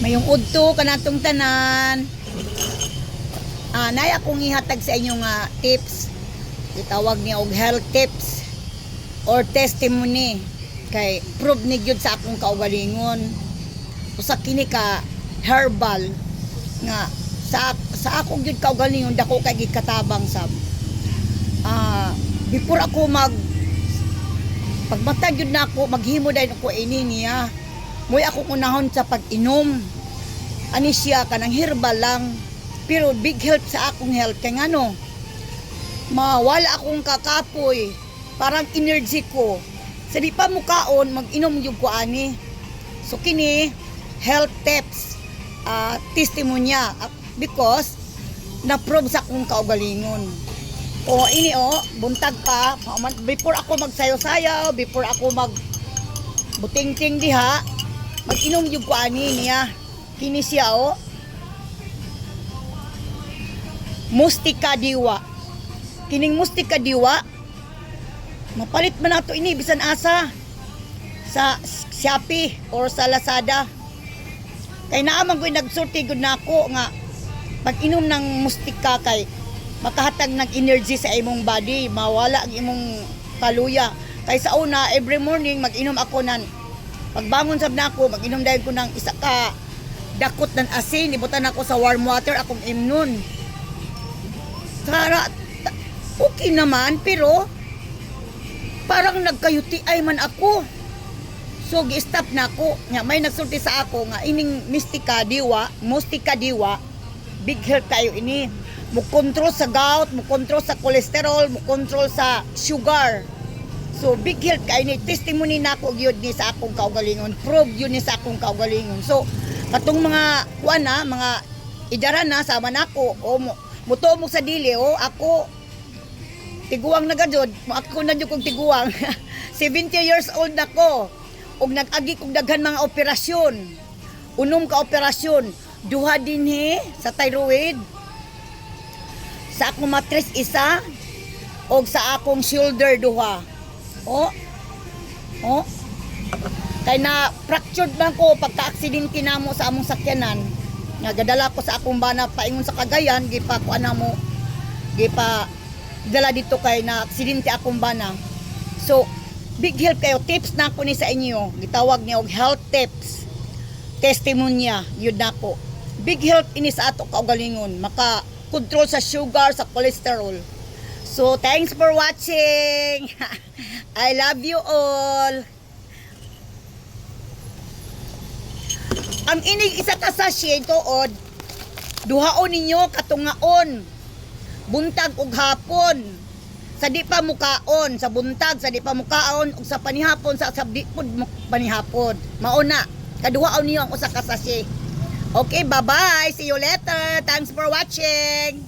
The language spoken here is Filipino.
Mayong udto kanatong tanan. Nay akong ihatag sa inyo nga tips. Itawag niya og health tips or testimony kay prove ni gyud sa akong kaugalingon. Usa kini ka herbal nga sa akong gyud kaugalingon dako kay gikatabang sab. Before ako pagmatag gyud na ako maghimo dahil ako ini niya. Moy akong unahon sa pag-inom. Ani siya kanang herbal lang pero big help sa akong health kay ngano mawala akong kakapoy, parang energy ko sa di pa mukaon mag-inom yung ko ani. So kini health tips testimonya because na-prove sa akong kaugalingon. O ini buntag pa before ako magsayo-sayaw, before ako buting-ting diha, mag-inom yung ko ani niya. Kini siya Mustika Diwa. Kining Mustika Diwa mapalit man nato ini bisan asa sa Shopee or sa Lazada. Kay naamang ko'y nagsulti gud nako nga pag-inom ng mustika kay makahatag ng energy sa imong body, mawala ang imong kaluya. Kay sa una every morning mag-inom ako nan pagbangon sab nako mag-inom dahil ko ng isa ka dakot ng asin, ibutan ako sa warm water akong imnon. Okay naman pero parang nagkayuti ay man ako. So gi-stop na ako. Nga may nagsulti sa ako nga ining Mustika Diwa, big help kayo ini. Mo control sa gout, mo control sa cholesterol, mo control sa sugar. So big help kayo ni. Testimony nako gyud ni sa akong kaugalingon. Prove yun ni sa akong kaugalingon. So katong mga mga idaran na sama nako muto mo sa dili ako tiguang na gadod ako na jud kong tiguang 70 years old nako ug nag-agi kog daghan mga operasyon, unom ka operasyon, duha dinhi sa thyroid, sa akong matres isa og sa akong shoulder duha. Kay na fractured man ko pagka-aksidente namo sa among sakyanan. Nga gadala ko sa akong bana paingon sa Cagayan, gipa ko anamo. Gipa dala dito kay na aksidente akong bana. So, big help kayo. Tips na ko ni sa inyo. Gitawag niya og health tips. Testimonya, yun na ko. Big help ini sa ato kaugalingon. Maka-control sa sugar, sa cholesterol. So, thanks for watching. I love you all. Ang inig isa ka sachet tuod, duhaon ninyo katungaon, buntag ug hapon. Sa di pa mukaon, sa buntag, sa di pa mukaon, ug sa panihapon, sa sabdi pud panihapon. Mauna, kaduhaon niyo ang usa ka sachet. Okay, bye-bye. See you later. Thanks for watching.